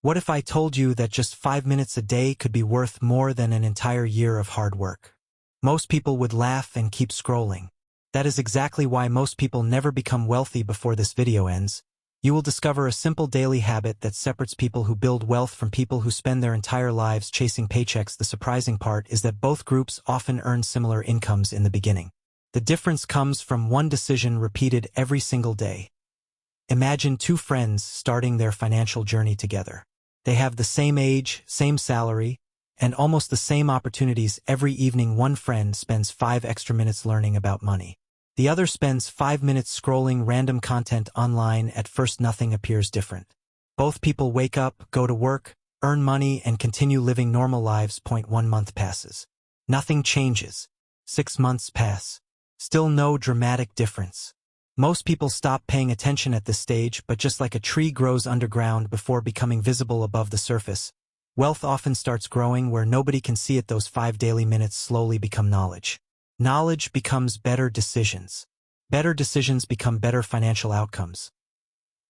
What if I told you that just 5 minutes a day could be worth more than an entire year of hard work? Most people would laugh and keep scrolling. That is exactly why most people never become wealthy before this video ends. You will discover a simple daily habit that separates people who build wealth from people who spend their entire lives chasing paychecks. The surprising part is that both groups often earn similar incomes in the beginning. The difference comes from one decision repeated every single day. Imagine two friends starting their financial journey together. They have the same age, same salary, and almost the same opportunities. Every evening one friend spends 5 extra minutes learning about money. The other spends 5 minutes scrolling random content online. At first nothing appears different. Both people wake up, go to work, earn money, and continue living normal lives. 1 month passes. Nothing changes. 6 months pass. Still no dramatic difference. Most people stop paying attention at this stage, but just like a tree grows underground before becoming visible above the surface, wealth often starts growing where nobody can see it. Those 5 daily minutes slowly become knowledge. Knowledge becomes better decisions. Better decisions become better financial outcomes.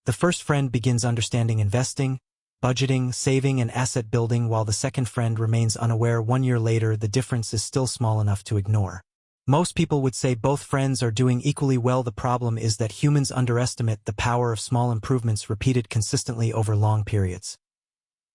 The first friend begins understanding investing, budgeting, saving, and asset building, while the second friend remains unaware. 1 year later, the difference is still small enough to ignore. Most people would say both friends are doing equally well. The problem is that humans underestimate the power of small improvements repeated consistently over long periods.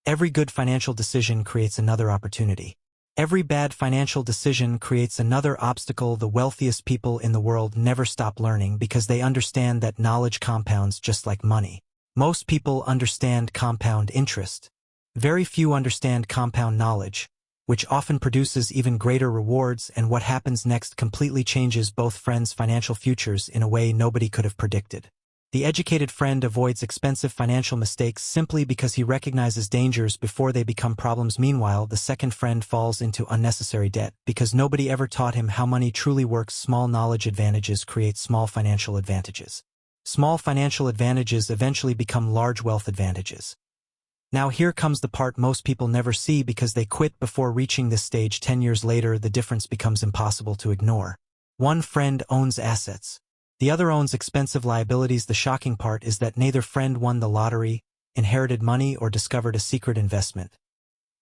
Every good financial decision creates another opportunity. Every bad financial decision creates another obstacle. The wealthiest people in the world never stop learning because they understand that knowledge compounds just like money. Most people understand compound interest. Very few understand compound knowledge, which often produces even greater rewards, and what happens next completely changes both friends' financial futures in a way nobody could have predicted. The educated friend avoids expensive financial mistakes simply because he recognizes dangers before they become problems. Meanwhile, the second friend falls into unnecessary debt because nobody ever taught him how money truly works. Small knowledge advantages create small financial advantages. Small financial advantages eventually become large wealth advantages. Now here comes the part most people never see because they quit before reaching this stage. 10 years later, the difference becomes impossible to ignore. One friend owns assets. The other owns expensive liabilities. The shocking part is that neither friend won the lottery, inherited money, or discovered a secret investment.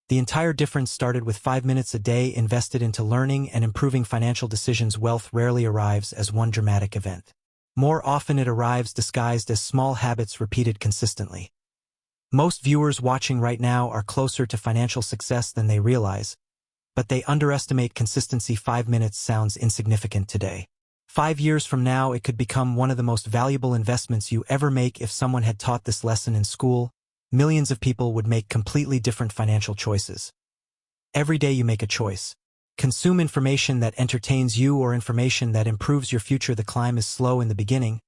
The entire difference started with 5 minutes a day invested into learning and improving financial decisions. Wealth rarely arrives as one dramatic event. More often it arrives disguised as small habits repeated consistently. Most viewers watching right now are closer to financial success than they realize, but they underestimate consistency. 5 minutes sounds insignificant today. 5 years from now, it could become one of the most valuable investments you ever make. If someone had taught this lesson in school, millions of people would make completely different financial choices. Every day you make a choice. Consume information that entertains you or information that improves your future. The climb is slow in the beginning,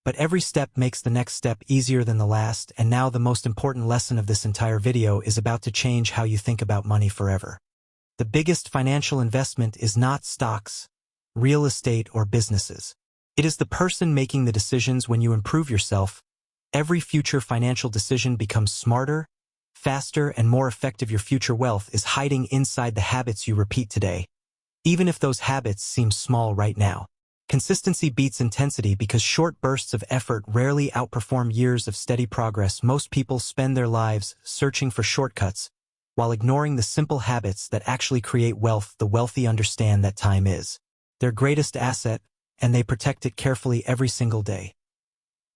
but every step makes the next step easier than the last. And now the most important lesson of this entire video is about to change how you think about money forever. The biggest financial investment is not stocks, real estate, or businesses. It is the person making the decisions. When you improve yourself, every future financial decision becomes smarter, faster, and more effective. Your future wealth is hiding inside the habits you repeat today, even if those habits seem small right now. Consistency beats intensity because short bursts of effort rarely outperform years of steady progress. Most people spend their lives searching for shortcuts while ignoring the simple habits that actually create wealth. The wealthy understand that time is their greatest asset, and they protect it carefully every single day.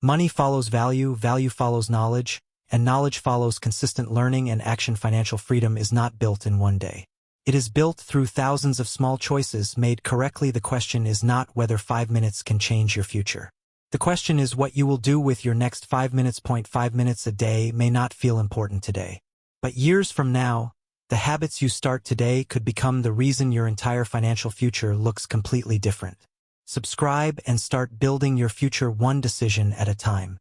Money follows value, value follows knowledge, and knowledge follows consistent learning and action. Financial freedom is not built in one day. It is built through thousands of small choices made correctly. The question is not whether 5 minutes can change your future. The question is what you will do with your next 5 minutes. 5 minutes a day may not feel important today, but years from now, the habits you start today could become the reason your entire financial future looks completely different. Subscribe and start building your future one decision at a time.